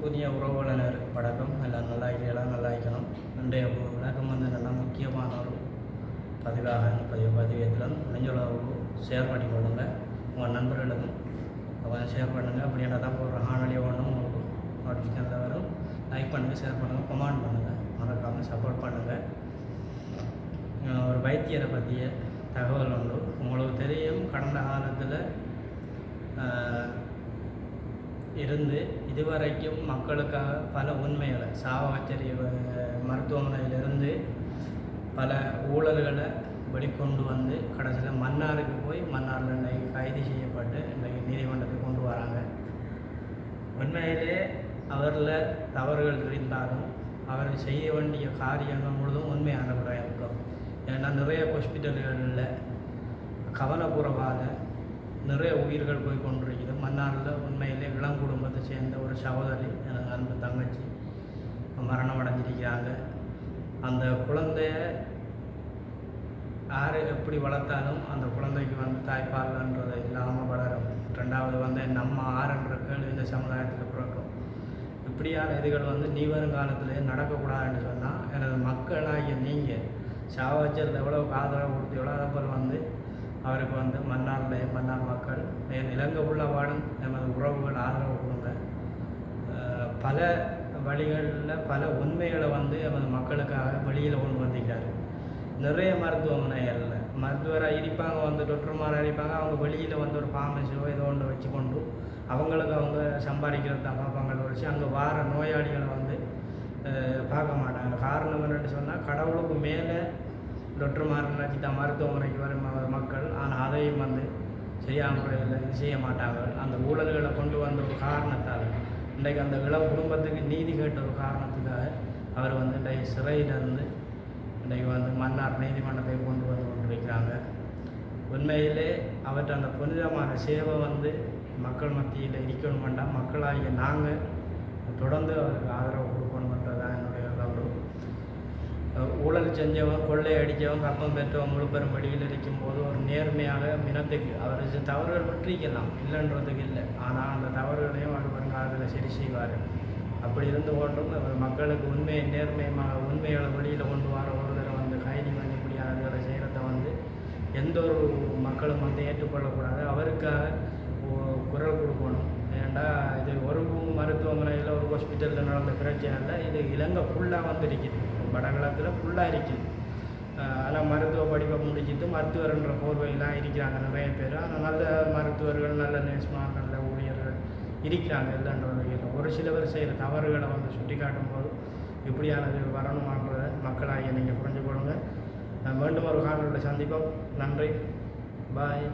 புதிய உறவுகள் அனைவருக்கும் வணக்கம். எல்லாம் நல்லா இருக்கலாம், நல்லா இருக்கணும். இன்றைய விளக்கம் வந்து நல்லா முக்கியமான ஒரு பதிவாக பதிவேற்றம் முடிஞ்சளவுக்கு ஷேர் பண்ணி கொள்ளுங்க. உங்கள் நண்பர்களுக்கும் கொஞ்சம் ஷேர் பண்ணுங்கள். அப்படின்னா தான் ஒரு காணொலியை ஒன்றும் உங்களுக்கு நோட்டிஃபிகேஷனில் வரும். லைக் பண்ணுங்கள், ஷேர் பண்ணுங்கள், கமெண்ட் பண்ணுங்கள், மறக்காமல் சப்போர்ட் பண்ணுங்கள். ஒரு வைத்தியரை பற்றிய தகவல் உண்டு. உங்களுக்கு தெரியும், கடந்த காலத்தில் இருந்து இதுவரைக்கும் மக்களுக்காக பல உண்மைகளை சாவகச்சேரி மருத்துவமனையிலிருந்து பல ஊழல்களை வெளிக்கொண்டு வந்து கடைசியில் மன்னாருக்கு போய் மன்னாரில் இன்றைக்கு கைது செய்யப்பட்டு இன்றைக்கு நீதிமன்றத்துக்கு கொண்டு வராங்க. உண்மையிலே அவரில் தவறுகள் இருந்தாலும் அவர் செய்ய வேண்டிய காரியங்கள் முழுதும் உண்மையான விடயம். ஏன்னா நிறைய ஹாஸ்பிட்டல்களில் கவனக்குறைவாக நிறைய உயிர்கள் போய் கொண்டிருக்குது. மன்னாரில் உண்மையிலே இளம் குடும்பத்தை சேர்ந்த ஒரு சகோதரி, எனக்கு அன்பு தங்கச்சி மரணம் அடைஞ்சிருக்கிறாங்க. அந்த குழந்தைய யார் எப்படி வளர்த்தாலும் அந்த குழந்தைக்கு வந்து தாய்ப்பால்ன்றது இல்லாமல் வளரும். ரெண்டாவது வந்து நம்ம ஆறுன்ற கேள்வி இந்த சமுதாயத்தில் பிறக்கும். இப்படியான இதுகள் வந்து நீ வருங்காலத்திலே நடக்கக்கூடாதுன்னு சொன்னால் எனது மக்களாகிய நீங்கள் சாவச்சரில் எவ்வளோ ஆதரவு கொடுத்தீங்களோ அதப்போல் வந்து அவருக்கு வந்து மன்னார் மக்கள் இலங்கை உள்ள வாழும் எமது உறவுகள் ஆதரவு கொடுங்க. பல வழிகளில் பல உண்மைகளை வந்து எமது மக்களுக்காக வெளியில் கொண்டு வந்திருக்காரு. நிறைய மருத்துவமனைகளில் மருத்துவராக இருப்பாங்க, வந்து டாக்டர்மாராக இருப்பாங்க. அவங்க வெளியில் வந்து ஒரு ஃபார்மசியோ ஏதோ ஒன்று வச்சு கொண்டு அவங்களுக்கு அவங்க சம்பாதிக்கிறது தான் பார்ப்பாங்க. வச்சு அங்கே வார நோயாளிகளை வந்து பார்க்க மாட்டாங்க. காரணம் என்னென்னு சொன்னால், கடவுளுக்கு மேலே டாக்டர்மார் நினச்சி தான் மருத்துவமனைக்கு வரும் மக்கள். ஆனால் அதையும் வந்து சரியான முறையில் இது செய்ய மாட்டாங்க. அந்த ஊழல்களை கொண்டு வந்த ஒரு காரணத்தால் இன்றைக்கு அந்த இளம் குடும்பத்துக்கு நீதி கேட்ட ஒரு காரணத்துக்காக அவர் வந்து இன்றைக்கு சிறையிலிருந்து இன்றைக்கு வந்து மன்னார் நீதிமன்றத்தை கொண்டு வந்து கொண்டிருக்கிறாங்க. உண்மையிலே அவற்றை அந்த புனிதமான சேவை வந்து மக்கள் மத்தியில் இருக்கணுமெண்டா மக்களாகிய நாங்கள் தொடர்ந்து அவருக்கு ஆதரவு கொடுக்கணுன்றது தான் என்னுடைய கருத்து. ஊழல் செஞ்சவன், கொள்ளை அடித்தவன், கப்பம் பெற்றவன் முழு பெரும் வழியில் இருக்கும்போது ஒரு நேர்மையாக மினத்துக்கு அவர் தவறுகள் விட்டிருக்கலாம், இல்லைன்றதுக்கு இல்லை. ஆனால் அந்த தவறுகளையும் அவர் வருங்காலத்தில் சரி செய்வார். அப்படி இருந்து கொண்டும் மக்களுக்கு உண்மையை நேர்மையாக உண்மைகளை வெளியில் கொண்டு வர ஒருத்தரை வந்து கைதி பண்ணி இப்படியான அதுகளை செய்கிறத வந்து எந்த ஒரு மக்களும் வந்து ஏற்றுக்கொள்ளக்கூடாது. அவருக்காக குரல் கொடுக்கணும். ஏன்டா இது ஒரு மருத்துவமனையில் ஒரு ஹாஸ்பிட்டலில் நடந்த பிரச்சனை இல்லை, இது இலங்கை ஃபுல்லாக வந்துருக்குது, வடகிழக்கில் ஃபுல்லாக இருக்குது. ஆனால் மருத்துவ படிப்பை முடிச்சுட்டு மருத்துவர்ன்ற போர்வையெல்லாம் இருக்கிறாங்க நிறைய பேர். ஆனால் நல்ல மருத்துவர்கள், நல்ல நேஸ்மார், நல்ல ஊழியர்கள் இருக்கிறாங்க. இல்லைன்றது ஒரு சில பேர் செய்கிற தவறுகளை வந்து சுட்டி காட்டும் போது இப்படியானது வரணுமாங்கிறத மக்களாகிய நீங்கள் புரிஞ்சு கொள்ளுங்கள். மீண்டும் ஒரு காணொலியில் சந்திப்போம். நன்றி, பாய்.